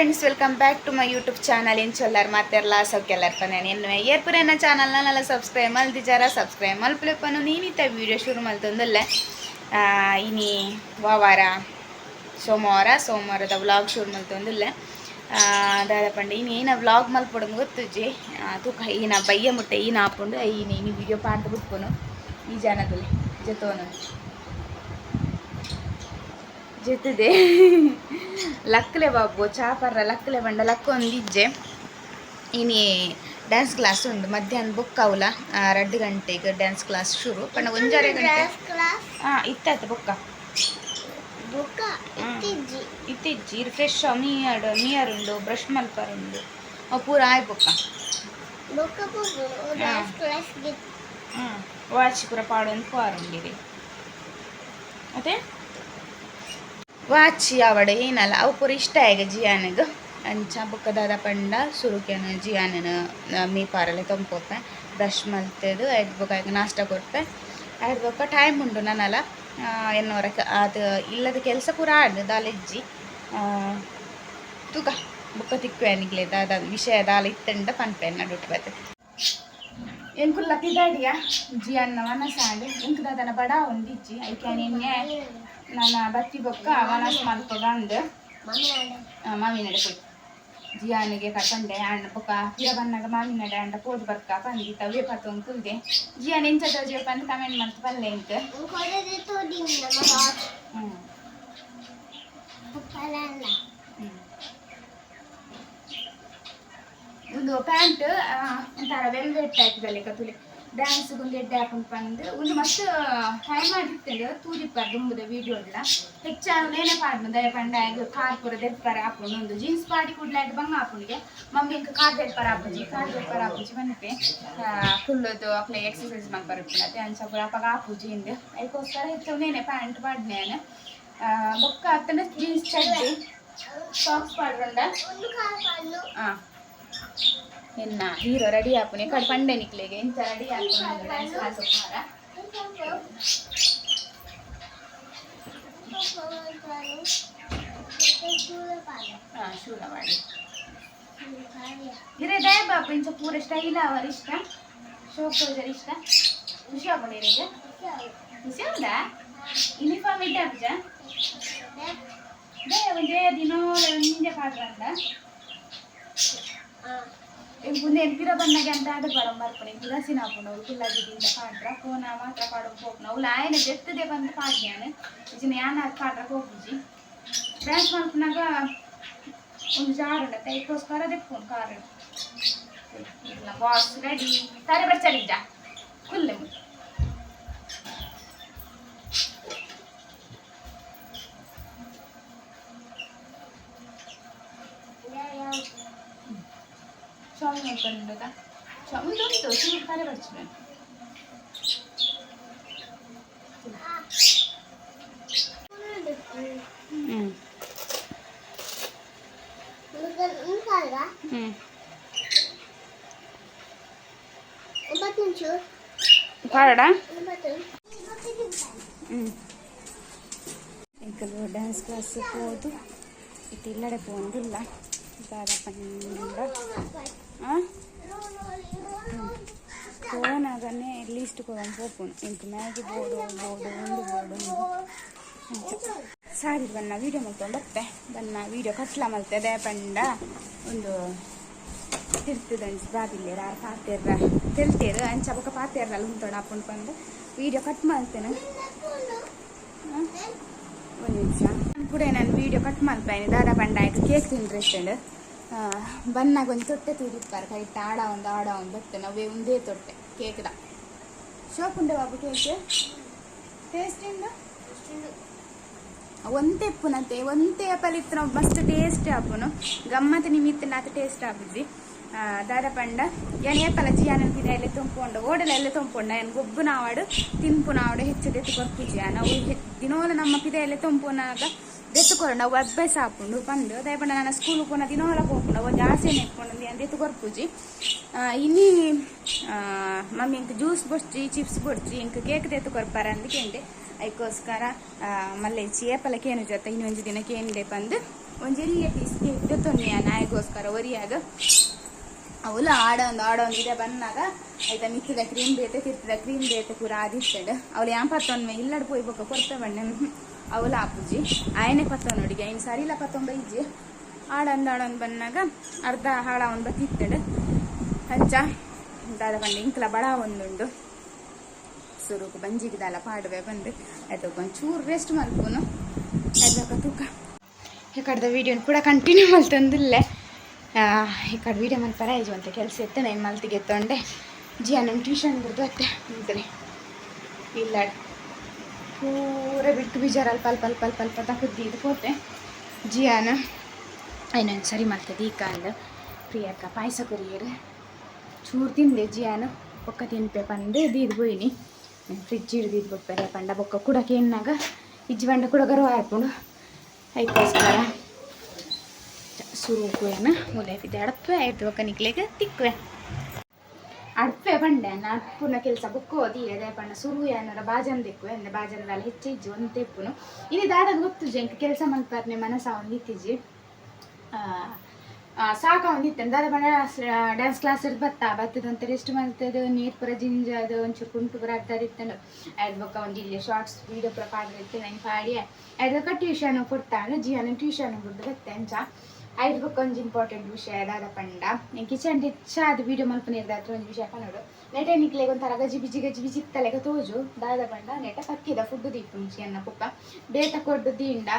Friends, welcome back to my YouTube channel. ಏನು ಚೊಲ್ಲಾರ ಮಾತೆಲ್ಲ ಸೌಖ್ಯಲ್ಲರ್ಪನೆ ಏನು ಏರ್ಪುರನ ಚಾನಲ್ನ ನಲ್ಲ ಸಬ್ಸ್ಕ್ರೈಬ್ ಮಲ್ದಿಜಾರ ಸಬ್ಸ್ಕ್ರೈಬ್ ಮಲ್ಪುಲೆಪ್ಪನು ನೀನಿತ ವೀಡಿಯೋ ಶುರು ಮಲ್ತೊಂದಲ್ಲ ಇನಿ ವಾರ ಸೋಮವಾರದ ವ್ಲಾಗ್ ಶುರು ಮಲ್ತೊಂದಿಲ್ಲ ದಾದ ಪಂಡ ಇನಿ ಏನ ವ್ಲಾಗ್ ಮಲ್ಪೊಡಂಗೆ ಗೊತ್ತುಜಿ ತೂಕ ಈನ ಬಯ್ಯ ಮುಟ್ಟೆ ಈನ ಹಾಕೊಂಡು ಇನಿ ವೀಡಿಯೋ ಪಾಡ್ದು ಬಿಟ್ಕೊನು ಈ ಜಾನದಲ್ಲಿ ಜೊತೋನು ಜೆತ್ತಿದೆ ಲಕ್ಕಲೆ ಬಾಬು ಚಾಪರ್ರ ಲಕ್ಕಲೆ ಬಂಡ ಲಕ್ಕ ಒಂದಿಜ್ಜೆ ಇನಿ ಡ್ಯಾನ್ಸ್ ಕ್ಲಾಸ್ ಉಂಡು ಮಧ್ಯಾಹ್ನ ಬುಕ್ ಅವಲ 2 ಗಂಟೆಗೆ ಡ್ಯಾನ್ಸ್ ಕ್ಲಾಸ್ ಶುರು ಪಂಡ 1:30 ಗಂಟೆ ಇತ್ತಾಯ್ತು ಬುಕ್ಕ ಇತ್ತಿಜ್ಜಿ ಫ್ರೆಶ್ ಮೀಯರ್ ಉಂಡು ಬ್ರಷ್ ಮಲ್ಪರ್ ಉಂಡು ಪೂರ ಆಯ್ ಬುಕ್ಕ ವಾಚ್ ಪೂರ ಪಾಡೊಂದು ಪಾರುಂಡಿರಿ ಮತ್ತೆ ವಾಚಿ ಅವಡೆ ಏನಲ್ಲ ಅವು ಪೂರ ಇಷ್ಟ ಆಗ ಜಿಯಾನಿಗೆ ಅಂಚ ಬುಕ್ಕ ದಾದ ಪಂಡ ಸುರುಕೆನ ಜಿಯಾನನ ಮೀ ಪಾರಲೆ ತೊಂಪೊಪ್ಪೆ ಬ್ರಷ್ ಮಲ್ತೆದು ಐದು ಬುಕ್ಕ ಆಗ ನಾಷ್ಟ ಕೊಡ್ಪೆ ಐದು ಬುಕ್ಕ ಟೈಮ್ ಉಂಡು ನನ್ನಲ್ಲ ಎನ್ನೋರಕ್ಕೆ ಅದು ಇಲ್ಲದ ಕೆಲಸ ಪೂರ ಆಡ್ದು ದಾಲೆಜ್ಜಿ ತೂಕ ಬುಕ್ಕ ತಿಕ್ಕುವನಿಗ್ಲೆ ದಾದ ವಿಷಯ ದಾಲ ಇತ್ತಂಡ ಪನ್ಪೆನ್ನ ಡುಟ್ಬತ್ತೆ ಎಂಕುಲ್ಲ ತಿದಾಡಿಯ ಜಿಯನ್ನ ಮನಸಾಂಡ್ ಎಂಕು ದಾದನ ಬಡ ಒಂದಿಜ್ಜಿ ಐಕ್ಯಾನಿನ್ನೆ ನಾನು ಬತ್ತಿ ಬೊಕ್ಕ ಮನಸ್ಸು ಮಲ್ಪ ಬಂದು ಮಾವಿನಡೆ ಪೋಯ್ ಜಿಯಾನಿಗೆ ಕಟ್ಟಂಡೆ ಅಣ್ಣ ಬೊಕ್ಕ ಹಿರ ಬನ್ನಾಗ ಮಾವಿನಡೆ ಅಂಡ ಪೋದು ಬರ್ಕ ಬಂದಿ ತವೇ ಪತ್ತೊಂದು ತುಲ್ದೆ ಜಿಯಾನ ಎಂಚ ತೋಜೆಪ್ಪ ಅಂತ ಕಮೆಂಟ್ ಮಾಡ್ತು ಪಲ್ಲೆ ಇಂಕ ಒಂದು ಪ್ಯಾಂಟ್ ಒಂಥರ ವೆಲ್ವೆಟ್ ಟೈಪ್ದಲ್ಲಿ ಕತುಲಿ ಡ್ಯಾನ್ಸ್ಗೊಂದು ಎಡ್ಡೆ ಹಾಕೊಂಡು ಬಂದು ಒಂದು ಮಸ್ತ್ ಟೈಮ್ ಮಾಡಿರ್ತೇನೆ ತೂರಿಪ್ಪಾರ ದುಂಬುದ ವೀಡಿಯೋಲ್ಲ ಹೆಚ್ಚಾನು ನೇನೆ ಪಾಡ್ನು ದಯ ಪಂಡ ಕಾರ್ ಪೂರ ದೆಪ್ಪರ ಹಾಕೊಂಡು ಒಂದು ಜೀನ್ಸ್ ಪಾಡಿ ಕೂಡ್ಲಾಯ್ತು ಬಂಗ ಹಾಕೊಂಡಿಗೆ ಮಮ್ಮಿ ಇಂಕ ಕಾರ್ ದೆಪ್ಪರ ಹಾಪುಜಿ ಬಂದಿತ್ತೆ ಫುಲ್ಲದು ಅಪ್ಲೆ ಎಕ್ಸಸೈಸ್ ಮಾಡ್ಬರುತ್ತೆ ಅಂಚ ಪೂರ ಅಪ್ಪಾಗ ಹಾಪುಜಿ ಇಂದು ಅದಕ್ಕೋಸ್ಕರ ಹೆಚ್ಚು ನೇನೆ ಪ್ಯಾಂಟ್ ಪಾಡ್ನೇನೆ ಬೊಕ್ಕ ಹತ್ತನ ಜೀನ್ಸ್ ಚಡ್ಡಿ ಸಾಕ್ಸ್ ಪಾಡ್ಕೊಂಡ ಎನ್ನ ಹೀರೋ ರೆಡಿ ಹಾಪುನೆ ಕಡೆ ಪಂಡೆ ನಿಕ್ಲೆಗೆ ಇಂಥ ರೆಡಿ ಹಾಕೊಂಡು ಡ್ಯಾನ್ಸ್ ಕ್ಲಾಸ್ ಹೋಗ್ತಾರ ಶೂಲ ಮಾಡಿ ಇರೇ ದಯ ಬಾಪ ಇಂಚ ಪೂರ ಸ್ಟೈಲ್ ಅವರ ಇಷ್ಟ ಶೋ ಪೋಜರ್ ಇಷ್ಟ ಖುಷಿ ಆಗ್ಬಿಡಿರಿಗೆ ಖುಷಿ ಹೌದಾ ಯೂನಿಫಾರ್ಮ್ ಇದ್ದ ಅಜ್ಜ ದಯ ಒಂದೇ ದಿನೋ ನಿಂಜೆ ಕಾಡ್ರಂತ ಮುಂದೆ ಎಂಪಿರ ಬಣ್ಣಗೆ ಅಂತ ಆದ ಪಡಂ ಬರ್ಪಣೆ ತುಳಸಿನ ಹಾಕೊಂಡು ಕುಲ್ಲಾದಿದಿಂದ ಪಾಡ್ರ ಫೋನ ಮಾತ್ರ ಪಾಡೋಕೆ ಹೋಗ್ನ ಅವ್ಳು ಆಯನ ಜೆತ್ತದೆ ಬಂದು ಪಾಡ್ಯಾನ ಇದನ್ನ ಯಾನ ಪಾಡ್ರ ಹೋಗುಜಿ ಡ್ಯಾನ್ಸ್ ಮಾಡ್ಕೊಂಡಾಗ ಒಂದು ಜಾರ್ ಉಂಡ ಅದಕ್ಕೋಸ್ಕರ ದೆಪ್ಪುನು ಕಾರಣ ಇಲ್ಲ ಬಾಸ್ ರೆಡಿ ತಾರೆ ಬರ್ಚಲಿದ್ದ ಕುಲ್ಲೆ ಶಾಮಿಂಗ್ ಮಾಡ್ಕೊಂಡ ಉಂಟು ಸೀಟ್ ಕರೆ ಬರ್ತೀನಿ ಪಾಡ ಇಂಕಲು ಡ್ಯಾನ್ಸ್ ಕ್ಲಾಸ್ ಹೋದು ಇದು ಇಲ್ಲಡೆ ಪೋಂದಿಲ್ಲ ದಾದ ಪಂಡ ಫೋನಾಗನೇ ಲೀಸ್ಟ್ ಹೋಗ್ನು ಇಂಕ ಮ್ಯಾಗಿ ಬೋರ್ಡು ಒಂದು ಸಾರಿ ಬನ್ನ ವೀಡಿಯೋ ಮಾಡ್ಕೊಂಡು ಬರ್ತೆ ಬನ್ನ ವೀಡಿಯೋ ಕಟ್ಲ ಮಲ್ತೆ ಅದೇ ಪಂಡ ಒಂದು ತಿರ್ತದಂಚು ಬಾದಿಲ್ಲೇರ ಪಾತೆರ್ರ ತಿಳ್ತೇರು ಅಂಚ ಬೊಕ್ಕ ಪಾತೆರ್ರಲ್ಲಿ ಉಂಟೋಣ ಹಾಕೊಂಡು ಬಂದು ವೀಡಿಯೋ ಕಟ್ ಮಾಡ್ತೇನೆ ಒಂದು ನಿಮಿಷ ಕೂಡ ನಾನು ವೀಡಿಯೋ ಕಟ್ ಮಾಡ್ತೇನೆ ದಾದ ಪಂಡ ಆಯ್ತು ಕೇಕ್ ಇಂಟ್ರೆಸ್ಟೆಡ್ ಬನ್ನಾಗ ಒಂದು ತೊಟ್ಟೆ ತೂರಿಪ್ಪಾರ ಕೈಟ್ ಆಡ ಒಂದು ಬರ್ತೇನೆ ನಾವೇ ಒಂದೇ ತೊಟ್ಟೆ ಕೇಕ್ದ ಶೋಕ್ ಉಂಡೆ ಬಾಬು ಕೇಕ್ ಟೇಸ್ಟ್ ಇಂದ ಒಂದೇ ಪುನತೆ ಒಂದೇ ಪಲಿತ್ರ ಮಸ್ತ್ ಟೇಸ್ಟ್ ಆಪುನು ಗಮ್ಮತ್ ನಿಮಿತ್ತ ನಾತ ಟೇಸ್ಟ್ ಆಪುಜಿ ದಾದ ಪಂಡ ಏನು ಏಪಲ ಜಿಯಾನ ಎಲ್ಲ ತುಂಪುಂಡು ಓಡಲೆಲ್ಲ ತುಂಪುಂಡ ಏನು ಗೊಬ್ಬು ನಾವಾಡು ತಿನ್ಪು ನಾವಾಡು ಹೆಚ್ಚು ದೆತ್ತು ಕೊರ್ಪುಜಿ ನಾವು ದಿನೋಲ ನಮ್ಮ ಪಿದೆಯಲ್ಲೇ ತುಂಪುನಾಗ ದೆತ್ತುಕೊರ ನಾವು ಅಭ್ಯಾಸ ಹಾಕೊಂಡು ಬಂದು ದಯಪಂಡ ನಾನು ಸ್ಕೂಲ್ ಪೋನ ದಿನೋಲ ಹೋಗ್ಕೊಂಡು ಒಂದು ಆಸೆನ ಇಟ್ಕೊಂಡು ಅಂತ ದೆತ್ತು ಕೊರ್ಪುಜಿ ಇನ್ನಿ ಮಮ್ಮಿ ಇಂಕ ಜ್ಯೂಸ್ ಬೊಡ್ಚಿ ಚಿಪ್ಸ್ ಬೊಡ್ಚಿ ಇಂಕ ಕೇಕ್ ದೆತ್ತು ಕೊರ್ಪಾರ ಅಂದಕ್ಕೆ ಅದಕ್ಕೋಸ್ಕರ ಮಲ್ಲೆ ಚೇಪಲ ಕೇನು ಜೊತೆ ಇನ್ನೊಂದು ದಿನ ಕೇಂದೆ ಬಂದು ಒಂದು ಎಲ್ಲಿ ಸ್ಕಿಟ್ ತೊನ್ನಿ ನಾಯಿಗೋಸ್ಕರ ಒರಿಯಾಗ ಅವಳು ಆಡೊಂದು ಇದೆ ಬಂದಾಗ ಆಯ್ತಾ ಮಿತ್ತದ ಕ್ರೀಮ್ ಬೇತೆ ತಿರ್ತದ ಕ್ರೀಮ್ ಬೇತೆ ಪೂರ ಆದಿಸ್ತೇಡು ಅವಳು ಯಾನ್ ಪತ್ತೊಂದು ಇಲ್ಲಡ್ ಪೋಯ್ ಬೊಕ್ಕ ಕೊಡ್ತಾ ಬಣ್ಣೆ ಅವಳು ಆಪುಜಿ ಆಯನೆ ಪತ್ತವ ನೋಡಿಗೆ ಇನ್ನು ಸರಿ ಇಲ್ಲ ಪತ್ತೊಂಬ ಇಜ್ಜಿ ಆಡೊಂದು ಬಂದಾಗ ಅರ್ಧ ಹಾಳ ಒಂದು ಬತ್ತಿತ್ತೇಡು ಹಂಚ ದಾದ ಬಂದು ಇಂಕ್ಲ ಬಡ ಒಂದುಂಡು ಸುರುಕು ಬಂಜಿಗಿದಲ್ಲ ಪಾಡುವೆ ಬಂದು ಆಯ್ತು ಒಂಚೂರು ರೆಸ್ಟ್ ಮಲ್ಪುನು ಆಯ್ತು ತೂಕ ಈ ಕಡೆದ ವೀಡಿಯೋನ ಕೂಡ ಕಂಟಿನ್ಯೂ ಮಲ್ತಂದಿಲ್ಲ ಈ ಕಡೆ ವೀಡಿಯೋ ಮಲ್ಪರ ಆಯ್ತು ಅಂತ ಕೆಲಸ ಇತ್ತು ನಾನು ಮಲ್ತಿಗೆ ಎತ್ತೊಂಡೆ ಜಿಯಾನ ಟ್ಯೂಷನ್ ಬಿಡ್ದು ಅತ್ತೆ ಅಂತಾರೆ ಇಲ್ಲ ಪೂರ ಬಿಟ್ಟು ಬೀಜಾರ ಅಲ್ಪ ತಕ್ಕದ್ದು ಹೋತೆ ಜಿಯಾನ ಇನ್ನೊಂದು ಸರಿ ಮಾಡ್ತದೆ ಈ ಕಾಲ ಪ್ರಿಯಕ್ಕ ಪಾಯಸ ಕೊರಿಯರು ಚೂರು ತಿಂದೆ ಜಿಯಾನು ಬೊಕ್ಕ ತಿನ್ಪೆ ಪಂದು ದೀದು ಹೋಯ್ನಿ ಫ್ರಿಜ್ ಹಿಡ್ದಿದ್ದು ಬಿಡ್ತಾರೆ ಪಂಡ ಬೊಕ್ಕ ಕುಡಕ್ಕೆ ಎನ್ನಾಗ ಇಜ್ಜಿ ಬಂಡ ಕುಡಗರು ಹಾಕೊಂಡು ಅದಕ್ಕೋಸ್ಕರ ಸುರುಕು ಏನು ಮುಲೇಪಿದ್ದೆ ಅಡಪೆ ಆಯ್ತು ಬೊಕ್ಕ ನಿಕ್ಲೆಗೆ ತಿಕ್ಕುವೆ ಅಡ್ಪೆ ಬಂಡೆ ಅಡ್ಪುನ ಕೆಲಸ ಬುಕ್ಕು ಓದಿ ಅದೇ ಪಂಡ ಸುರು ಏನಾರ ಬಾಜನ್ ತೆಕ್ಕುವೆ ಅಂದರೆ ಬಾಜನದಲ್ಲಿ ಹೆಚ್ಚಿಜ್ಜಿ ಒಂದು ತೆಪ್ಪುನು ಇಲ್ಲಿ ದಾದಾಗ ಗೊತ್ತು ಎಂಕ ಕೆಲಸ ಮಲ್ಪಾರ್ನೆ ಮನಸ್ಸ ಒಂದು ಇತ್ತಿಜ್ಜಿ ಸಾಕ ಒಂದಿತ್ತು ದಾದ ಪಂಡ ಡ್ಯಾನ್ಸ್ ಕ್ಲಾಸ್ ಬತ್ತದಂತ ರೆಸ್ಟ್ ಮಾಡ್ತದೆ ನೀರು ಪುರ ಜಿಂಜ ಅದು ಒಂಚೂರು ಕುಂಟು ಪುರ ಆಡ್ತಾರಿತ್ತಂಡು ಅದು ಬೊಕ್ಕ ಒಂದು ಇಲ್ಲಿ ಶಾರ್ಟ್ಸ್ ವೀಡಿಯೋ ಪುರ ಪಾಡಿರುತ್ತೆ ನಂಗೆ ಪಾಡಿ ಅದಕ್ಕೆ ಟ್ಯೂಷನ್ ಕೊಡ್ತಾನು ಜಿಯಾನ ಟ್ಯೂಷನ್ ಬಿಡ್ದು ಬತ್ತೆ ಅಂಚ ಐದು ಬೊಕ್ಕ ಒಂದು ಇಂಪಾರ್ಟೆಂಟ್ ವಿಷಯ ದಾದ ಪಂಡ నేను ಕಿಚನ್ ಡಿಚ್ ಅದು ವೀಡಿಯೋ ಮಲ್ಪನೆ ಇರ್ದಾತ್ರ ಒಂದು ವಿಷಯ ಪನ್ನೋಡು ನೆಟ ನಿಕ್ಲೆಗೆ ಒಂಥರ ಗಜಿ ಬಿಜಿ ಇತ್ತಲೆಗೆ ತೋಜು ದಾದ ಪಂಡ ನೆಟ ಪಕ್ಕಿದ ಫುಡ್ ದೀಪು ಜಿಯನ್ನ ಪುಕ್ಕ ಬೇಟ ಕೊಡ್ದು ದೀಂಡ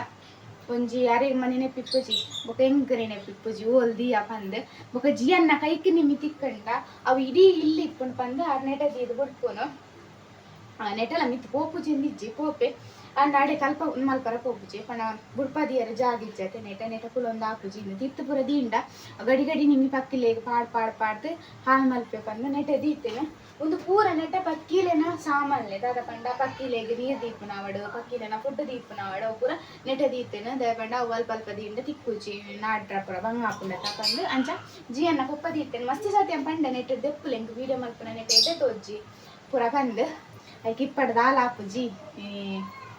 ಒಂಜಿ ಯಾರೇ ಮನೆನೆ ಪಿಪ್ಪುಜಿ ಬೊಕ ಎಂಕರೇನೆ ಪಿಪ್ಪುಜಿ ಓಲ್ದಿ ಪಂದ್ ಬೊಕ ಜಿಯನ್ನ ಕೈಕ್ ನಿಮ್ಮಿ ತಿಕ್ಕಂಡ ಅವು ಇಡೀ ಇಲ್ಲಿ ಇಪ್ಪುಂಡು ಪಂದ್ ಆ ನೆಟ ದೀದು ಬಿಡ್ಪುನು ನೆಟಲ ಮಿತ್ತು ಪೋಪುಜಿ ನಿಜ್ಜಿ ಪೋಪೆ ನಾಡೆ ಕಲ್ಪ ಮಲ್ಪರ ಪೋಪುಜಿ ಪಣ ಬುಡ್ಪದಿಯರ ಜಾಗಿಜ್ಜತೆ ನೆಟ ಕುಲೊಂದು ಆಪುಜಿ ಇನ್ನು ತಿತ್ತು ಪುರ ದೀಂಡ ಗಡಿ ನಿಮ್ಮಿ ಪಕ್ಕಿಲೇಗ ಪಾಡ್ದು ಹಾಲು ಮಲ್ಪೆ ಪಂದ್ ನೆಟ ದೀತೇನೆ ಒಂದು ಪೂರ ನೆಟ ಪಕ್ಕಿಲೆನ ಸಾಮಾನ್ಲೆ ದಾದ ಪಂಡ ಪಕ್ಕಿಲೆಗೆ ನೀರು ದೀಪುನವಡು ಪಕ್ಕಿಲೆನ ಫುಡ್ ದೀಪುನವಡು ಅವು ಪೂರ ನೆಟ ದೀತೇನೆ ದಾದ ಪಂಡ ಅಲ್ಪ ದೀಂಡ ತಿಕ್ಕುಜಿ ನಾಡ್ರ ಪುರ ಬಂಗ ಹಾಪುಂಡ ತಕಂದು ಅಂಚ ಜಿಯನ್ನ ಪಪ್ಪ ದೀತೇನೆ ಮಸ್ತಿ ಸತ್ಯ ಪಂಡ ನೆಟ ದೆಪ್ಪುಲೆಂಗ್ ವೀಡಿಯೋ ಮಲ್ಪನ ನೆಟ ಇದೆ ತೋಜ್ಜಿ ಪೂರ ಬಂದು ಅದಕ್ಕೆ ಇಪ್ಪಡ್ದು ಹಾಲು ಹಾಪುಜಿ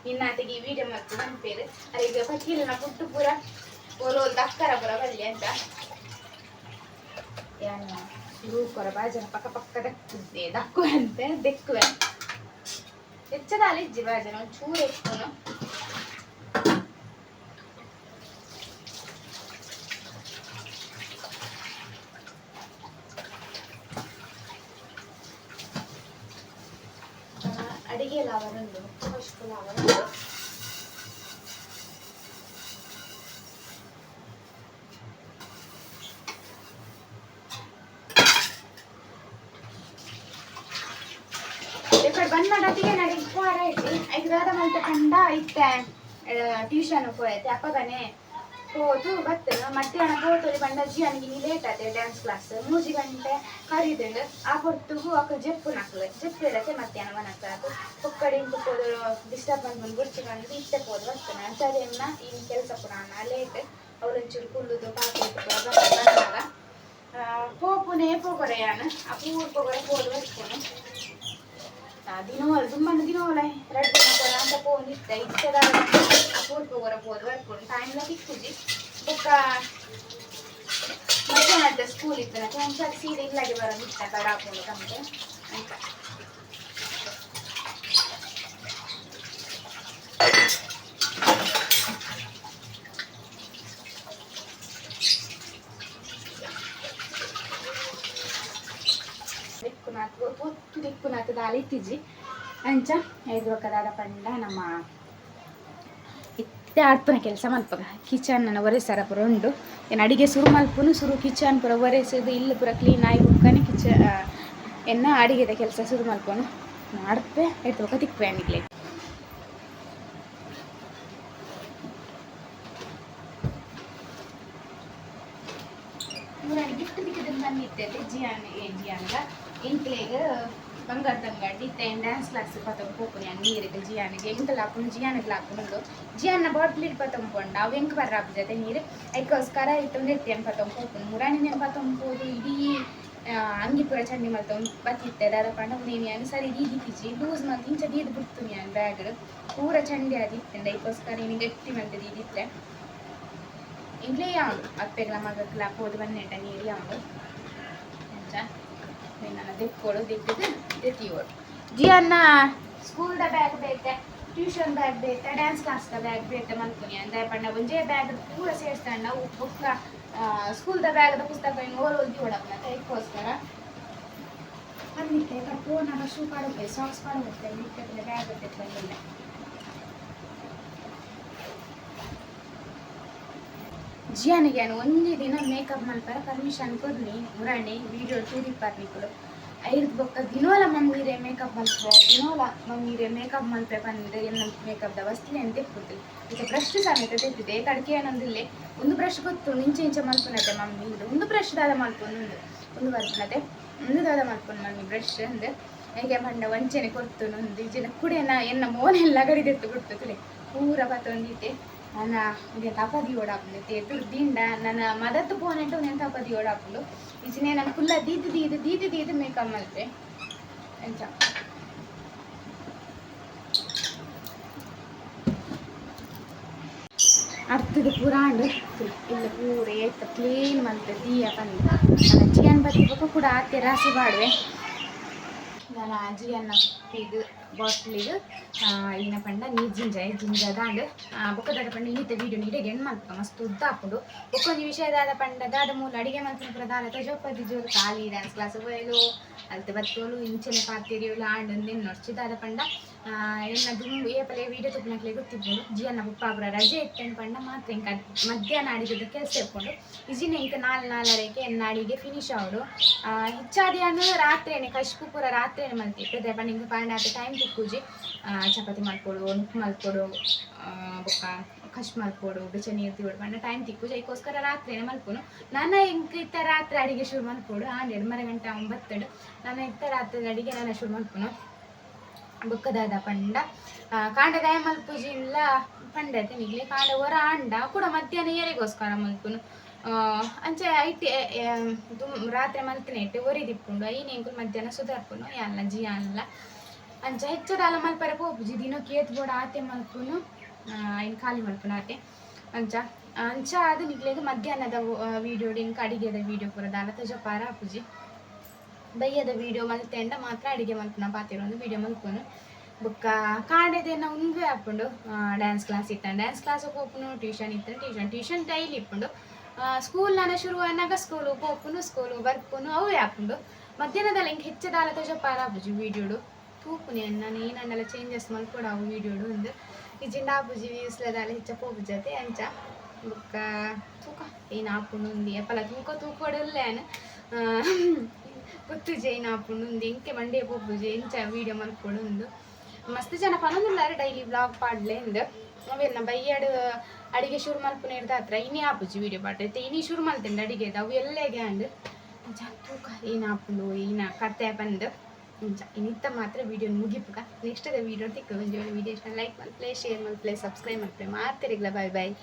ಇನ್ನಾತಿಗೆ ಈ ವೀಡಿಯೋ ಮಲ್ಪು ನನ್ನ ಪೇರು ಅದಕ್ಕೆ ಪಕ್ಕಿಲೆನ ಫುಡ್ ಪೂರ ಓಲೋ ದಕ್ಕರ ಪುರ ಬಲ್ಲಿ ಅಂತ ಏನು ರೂಪರ ಬಾಜನ ಪಕ್ಕ ದಕ್ಕುವೆ ಅಂತೆ ದೆಕ್ಕುವೆ ಹೆಚ್ಚದಾಲಿ ಇಜ್ಜಿ ಬಾಜನ ಚೂರು ಎಕ್ಕುನು ಅಡಿಗೆ ಲಾವಣುಂಡು ಪುಷ್ಪ ಲಾವಣುಂಡು ಬನ್ನಡತಿಗೆ ನಡಿ ವಾರ ಇಟ್ಟು ಐದು ದಾದ ಮಲ್ತ ಕಂಡ ಇತ್ತೆ ಟ್ಯೂಷನ್ ಹೋಯ್ತೆ ಅಪ್ಪಗನೆ ಹೋದು ಬತ್ತನು ಮಧ್ಯಾಹ್ನ ಹೋತೊಲಿ ಬಂದ ಜಿಯನಿಗೆ ನೀ ಲೇಟ್ ಆತೆ ಡ್ಯಾನ್ಸ್ ಕ್ಲಾಸ್ 3 ಗಂಟೆ ಕರೀದಂಡು ಆ ಹೊತ್ತಿಗೂ ಅಕ್ಕ ಜಪ್ಪು ನಕ್ಲು ಜಪ್ಪಿರತ್ತೆ ಮಧ್ಯಾಹ್ನ ಮನಕ್ಕಾತು ಒಕ್ಕಡೆ ಇಂಟು ಹೋದ ಡಿಸ್ಟರ್ಬೆನ್ಸ್ ಬಂದು ಗುಡ್ಚಿಕೊಂಡು ಇತ್ತೆ ಹೋದು ಬರ್ತನೆ ಅಂಚದೇನ ಇನ್ನು ಕೆಲಸ ಪುರಾಣ ಲೇಟ್ ಅವಳೊಂಚೂರು ಕುಳ್ಳುದು ಪಾತ್ರೆ ಬಂದಾಗ ಪೋಪುನೇ ಪೋಗೊರೆಯಾನ ಆ ಪೂರ್ ಪೋಗೊರೆ ಹೋದು ಬರ್ಕೊಂಡು ದಿನವಲ್ಲ ತುಂಬ ದಿನವಲ್ಲ 2 ದಿನ ಅಂತ ಫೋನ್ ಇತ್ತದ ಫೋನ್ ಹೋಗೋರ ಹೋದ್ ಬರ್ಕೊಂಡು ಟೈಮ್ಲ ತಿಕ್ಕುಜಿ ಬುಕ್ಕ ಮಧ್ಯಾಹ್ನದ ಸ್ಕೂಲ್ ಇತ್ತನ ಒಂದ್ಸಲ ಸೀರೆ ಇಲ್ಲಾಗೆ ಬರೋದು ಇತ್ತ ಕಡ ಹಾಕೊಂಡು ತಮಗೆ ಅಂತ ದಿಕ್ಕುನಾಥ ದಾಲಿ ಇತ್ತಿಜ್ಜಿ ಅಂಚ ಐದು ರೊಕ್ಕದಾದ ಪಂಡ ನಮ್ಮ ಇತ್ತೆ ಆಡ್ಪುನ ಕೆಲಸ ಮಲ್ಪಗ ಕಿಚನ್ ಒರೆಸರ ಪುರ ಉಂಡು ಏನು ಅಡಿಗೆ ಸುರು ಮಲ್ಪುನು ಸುರು ಕಿಚನ್ ಪುರ ಒರೆಸೋದು ಇಲ್ಲಿ ಪುರ ಕ್ಲೀನ್ ಆಗಿ ಬುಕ್ಕನೆ ಎನ್ನ ಅಡಿಗೆದ ಕೆಲಸ ಸುರು ಮಲ್ಪನು ಆಡ್ಪೆ ಐದು ರೊಕ್ಕ ತಿಕ್ಕುವೆ ಅನ್ನಿಗ್ಲೆ ಗಿಫ್ಟ್ ದಿಕ್ಕದನ್ನು ಬಂದಿತ್ತೈತೆ ಜಿಯಾನ್ಗ ಇಂಕ್ಲೆಗೆ ಬಂಗಾರದ ಅಂಗಡಿ ಇತ್ತೆ ಡ್ಯಾನ್ಸ್ ಕ್ಲಾಸ್ ಪತ್ತೊಂದು ಪೋಪುನಿ ನೀರಿಗೆ ಜಿಯಾನಿಗೆ ಎಂಕಲ್ ಹಾಕೊಂಡು ಜಿಯಾನಿಗೆ ಹಾಕೊಂಡು ಜಿಯಾನ ಬಾಟ್ಲಿ ಪತ್ತೊಂಕೊಂಡು ಅವು ಎಂಕ ಬರ್ರ ಜೊತೆ ನೀರು ಅದಕ್ಕೋಸ್ಕರ ಇತ್ತೊಂದು ಎತ್ತಿ ಪತ್ತೊಂದು ಪೋಪುನಿ ಮುರಾಣಿನ ಪತ್ತೊಂದು ಹೋದು ಇಡೀ ಅಂಗಿ ಪುರ ಚಂಡಿ ಮಲ್ತೊಂದು ಬತ್ತಿತ್ತೆ ದಾದ ಪಂಡ ನೀನು ಸರಿ ದೀದಿತ್ತಿಜಿ ಲೂಸ್ ಮಲ್ತು ಇಂಚ ದೀದು ಬಿಡ್ತು ನಾನು ಬ್ಯಾಗ್ ಪೂರ ಚಂಡಿ ಅದಿತ್ತೆ ಅದಕ್ಕೋಸ್ಕರ ನೀನು ಗಟ್ಟಿ ಮಲ್ತು ದೀದಿತ್ತೆ ಇಂಗ್ಲೇ ಯಾವುದು ಅಪ್ಪೆಗಳ ಮಗಕ್ಲ ಹೋದ ಬನ್ನೆಟ ನೀರು ಯಾವುದು ನನ್ನ ದೆಕ್ಕೋಳು ದಿಕ್ಕಿದ್ದು ದೆತ್ತಿಯೋಳು ಜಿಯನ್ನ ಸ್ಕೂಲ್ದ ಬ್ಯಾಗ್ ಬೇಕೆ ಟ್ಯೂಷನ್ ಬ್ಯಾಗ್ ಬೇಕ ಡ್ಯಾನ್ಸ್ ಕ್ಲಾಸ್ದ ಬ್ಯಾಗ್ ಬೇಕ ಮಲ್ಪುನಿ ಅಂದ್ರೆ ಪಂಡ ಒಂಜೇ ಬ್ಯಾಗ್ ಪೂರ ಸೇರಿಸ್ತಾಂಡ ನಾವು ಬುಕ್ಕ ಸ್ಕೂಲ್ದ ಬ್ಯಾಗ್ದ ಪುಸ್ತಕ ಹಿಂಗೆ ಓದಿ ಓಡಪ್ಪ ಅದಕ್ಕೋಸ್ಕರ ಅಂದಿತ್ತೆ ಫೋನಾಗ ಶೂ ಕಾಡುತ್ತೆ ಸಾಕ್ಸ್ ಕಾಡುತ್ತೆ ನಿಟ್ಟೆ ಬ್ಯಾಗ್ ತೆಕ್ಕೊಂಡಿಲ್ಲ ಜಿಯಾನಿಗೆ ನಾನು ಒಂದೇ ದಿನ ಮೇಕಪ್ ಮಲ್ಪರ ಪರ್ಮಿಷನ್ ಕೊಡ್ನಿ ಮುರಾಣಿ ವಿಡಿಯೋ ತೂರಿಪ್ಪರ್ನಿಗಳು ಐದು ಬೊಕ್ಕ ದಿನೋಲ ಮಮ್ಮೀರೆ ಮೇಕಪ್ ಮಲ್ಪೆ ದಿನೋಲ ಮಮ್ಮೀರೆ ಮೇಕಪ್ ಮಲ್ಪೆ ಬಂದು ಎಲ್ಲ ಮೇಕಪ್ದ ವಸ್ತಿನ ಅಂತ ತೆಪ್ಪುತ್ತೆ ಈಗ ಬ್ರಷ್ ಸಮೇತ ತೆಪ್ಪಿದೆ ಕಡಿಕೆ ಏನೊಂದಿಲ್ಲ ಒಂದು ಬ್ರಷ್ ಗೊತ್ತು ಇಂಚೆ ಮಲ್ಪನತೆ ಮಮ್ಮಿ ಇದು ಒಂದು ಬ್ರಷ್ ದಾದ ಮಲ್ಪೊಂದು ಒಂದು ಬರ್ಪನತೆ ಒಂದು ದಾದ ಮಲ್ಪೊಂದು ಮಮ್ಮಿ ಬ್ರಷ್ ಅಂದ್ರೆ ಹೇಗೆ ಮಂಡ ವಂಚನೆ ಕೊಡ್ತು ಒಂದು ಜನ ಕುಡಿಯನ ಎನ್ನ ಮೋನೆಲ್ಲ ಗಡಿದೆತ್ತು ಬಿಡ್ತದೆ ಪೂರ ಬತ್ತೊಂದಿಟ್ಟೆ ನನ್ನ ಉದಯ ತಪದಿ ಓಡಾಪುಂಡು ದುಡ್ಡಿಂಡ ನನ್ನ ಮದತ್ತು ಪೋನೆಂಟು నేను ತಪದಿ ಓಡಾಪುಂಡು ಇಜಿನೇ ನಾನು ಫುಲ್ಲ ದೀದು ಮೇಕಪ್ ಮಲ್ಪೆ ಎಂಚ ಅರ್ಥದ ಪುರಾಂಡು ಇಲ್ಲ ಪೂರ ಏತ ಕ್ಲೀನ್ ಮಲ್ಪೆ ದೀಯ ಬಂದು ನನ್ನ ಜಿಯನ್ ಬತ್ತಿ ಬೊಕ್ಕ ಕೂಡ ಆತೆ ರಾಸಿ ಬಾಡುವೆ ನಾನು ಜಿಯನ್ನ ಇದು ಬಾಟ್ಲಿಗೆ ಇನ್ನ ಪಂಡ ನೀರು ಜಿಂಜ ಬೊಕ್ಕದಾದ ಪಂಡ ಇನ್ನಿತ ವೀಡಿಯೋ ನೀಡೆ ಗೆಣ್ ಮಲ್ಪ ಮಸ್ತ್ ಉದ್ದ ಹಾಕೊಂಡು ಬೊಕ್ಕೊಂದು ವಿಷಯದಾದ ಪಂಡ ದಾದ ಮೂಲ ಅಡಿಗೆ ಮಲ್ಪನ ಪ್ರಧಾನ ತಜೋಪದಿ ಜೋರು ಖಾಲಿ ಡ್ಯಾನ್ಸ್ ಕ್ಲಾಸ್ ಹೋಯಲು ಅಲ್ತೆ ಬತ್ತೋಲು ಇಂಚನೆ ಪಾತಿರಿಯೋಲು ಆಂಡು ನೊರ್ಚಿದಾದ ಪಂಡ ಎನ್ನ ದುಂಬು ಏಪಲೆ ವೀಡಿಯೋ ತುಪ್ಪನಕ್ಲೆ ಗೊತ್ತಿರ್ಬೋದು ಜಿಯನ್ನ ಬುಪ್ಪಾಬ್ರ ರಜೆ ಇತ್ತೇನು ಪಂಡ ಮಾತ್ರ ಇಂಕ ಮಧ್ಯಾಹ್ನ ಅಡಿಗೆ ಕೆಲಸ ಇಟ್ಕೊಂಡು ಇಜಿನ ಇಂಕ 4:30ಕ್ಕೆ ಎನ್ನ ಅಡಿಗೆ ಫಿನಿಶ್ ಅವಡು ಹೆಚ್ಚಾದಿಯನ್ನು ರಾತ್ರಿನೇ ಕಶ್ಪು ಪೂರ ರಾತ್ರಿನೇ ಮಲ್ತಿರ್ತದೆ ಪಂಡ ಇಂಕ ಪಂಡ ಟೈಮ್ ತಿಕ್ಕೂಜಿ ಚಪಾತಿ ಮಲ್ಕೊಡು ನುಪ್ಪು ಮಲ್ಕೊಡು ಬೊಕ್ಕ ಕಶ್ ಮಲ್ಕೊಡು ಬೆಚ್ಚ ನೀರು ತಿವಡು ಪಂಡ ಟೈಮ್ ತಿಕ್ಕೂಜಿ ಅದಕ್ಕೋಸ್ಕರ ರಾತ್ರಿನೇ ಮಲ್ಪೊನು ನಾನು ಇಂಕ ಇತ್ತ ರಾತ್ರಿ ಅಡಿಗೆ ಶುರು ಮಲ್ಕೊಡು 12 ಗಂಟೆ 9 ನಾನು ಇತ್ತ ರಾತ್ರಿ ಅಡಿಗೆ ನಾನು ಶುರು ಮಲ್ಪೊನು ಬೊಕ್ಕದಾದ ಪಂಡ ಕಾಂಡ ಗಾಯ ಮಲ್ಪುಜಿ ಇಲ್ಲ ಪಂಡತೆ ನಿಗ್ಲೆ ಕಾಂಡ ಹೊರ ಅಂಡ ಕೂಡ ಮಧ್ಯಾಹ್ನ ಏರಿಗೋಸ್ಕರ ಮಲ್ಪುನು ಅಂಚೆ ಐಟಿ ರಾತ್ರಿ ಮಲ್ತಿನ ಇಟ್ಟೆ ಒರಿದಿಪ್ಪುಂಡು ಐನ ಎಂಕುಲು ಮಧ್ಯಾಹ್ನ ಸುಧಾರ್ಪುನು ಯಾನ್ಲ ಜಿಯಾನ್ಲ ಅಂಚ ಹೆಚ್ಚದಾಲ ಮಲ್ಪರೆ ಪೋಪುಜಿ ದಿನಕ್ಕೆ ಏತ್ ಬೋಡ ಆತೆ ಮಲ್ಪುನು ಐನ್ ಖಾಲಿ ಮಲ್ಪುನು ಆತೆ ಅಂಚ ಅದು ನಿಗ್ಲೆಗ್ ಮಧ್ಯಾಹ್ನದ ವೀಡಿಯೋ ಇಂಕ ಅಡಿಗೆದ ವೀಡಿಯೋ ಪೂರ ದಾಲ ತಜಪಾರ ಆಪುಜಿ ಬೈಯದ ವೀಡಿಯೋ ಮಲ್ತೆಂಡ ಮಾತ್ರ ಅಡಿಗೆ ಮಲ್ಪುನ ಪಾತಿರೊಂದು ವೀಡಿಯೋ ಮಲ್ಪುನು ಬೊಕ್ಕ ಕಾಂಡೆದೇನ ಉಂದ್ವೆ ಹಾಕೊಂಡು ಡ್ಯಾನ್ಸ್ ಕ್ಲಾಸ್ ಇತ್ತಾನ ಡ್ಯಾನ್ಸ್ ಕ್ಲಾಸ್ ಹೋಗ್ಪುನು ಟ್ಯೂಷನ್ ಇತ್ತಾನ ಟ್ಯೂಷನ್ ಡೈಲಿ ಇಪ್ಪುಂಡು ಸ್ಕೂಲ್ ನಾನು ಶುರು ಅನ್ನಾಗ ಸ್ಕೂಲು ಹೋಗ್ಪುನು ಸ್ಕೂಲು ಬರ್ಪುನು ಅವೇ ಹಾಕೊಂಡು ಮಧ್ಯಾಹ್ನದಲ್ಲಿ ಹಿಂಗೆ ಹೆಚ್ಚದಾಲ ತಜಪಾರ ಆಪುಜಿ ವೀಡಿಯೋಡು ತೂಪುನಿ ನಾನು ಏನನ್ನೆಲ್ಲ ಚೇಂಜಸ್ ಮಲ್ಕೊಡು ಅವು ವೀಡಿಯೋಡು ಒಂದು ಇಜಿಂಡ ಆಪುಜಿ ವ್ಯೂಸ್ಲದಾಲ ಹೆಚ್ಚ ಪೋಪುಜತೆ ಅಂಚ ಬೊಕ್ಕ ತೂಕ ಏನು ಆಪುಂಡು ಉಂದಿ ಎಪ್ಪಲ ತೂಕೊಡಲ್ಲೇನು ಗೊತ್ತು ಜೈನ್ ಆಪುಂಡು ಉಂದಿ ಇಂಕೆ ಮಂಡೆ ಪೋಪುಜಿ ಇಂಚ ವೀಡಿಯೋ ಮಲ್ಕೊಡು ಉಂದು ಮಸ್ತ್ ಜನ ಪನೊಂದುಲ್ಲಾರ ಡೈಲಿ ಬ್ಲಾಗ್ ಪಾಡ್ಲೆ ಇಂದು ಅವೆಲ್ಲ ಬೈಯಾಡು ಅಡಿಗೆ ಶುರು ಮಲ್ಪುನ ಹಿಡ್ದ ಹತ್ರ ಇನ್ನೇ ಆಪುಜಿ ವೀಡಿಯೋ ಪಾಡ್ರೈತೆ ಇನ್ನೀ ಶುರು ಮಲ್ತೇನೆ ಅಡಿಗೆದು ಅವು ಎಲ್ಲೆಗೆ ಅಂಡು ಅಂಚ ತೂಕ ಏನು ಆಪುಂಡು ಇನ್ನ ಕತೆ ಬಂದು ಇಂಚ ಇನ್ನಿತ್ತ ಮಾತ್ರ ವೀಡಿಯೋ ಮುಗಿಪುಗ ನೆಕ್ಸ್ಟ್ ಅದ ವೀಡಿಯೋ ತಿಕ್ಕ ಒಂದು ವೀಡಿಯೋ ಇಷ್ಟ ಲೈಕ್ ಮಲ್ಪ್ಲೆ ಶೇರ್ ಮಲ್ಪ್ಲೆ ಸಬ್ಸ್ಕ್ರೈಬ್ ಮಲ್ಪ್ಲೆ ಮಾತಿರಿಗ್ಲ ಬಾಯ್ ಬಾಯ್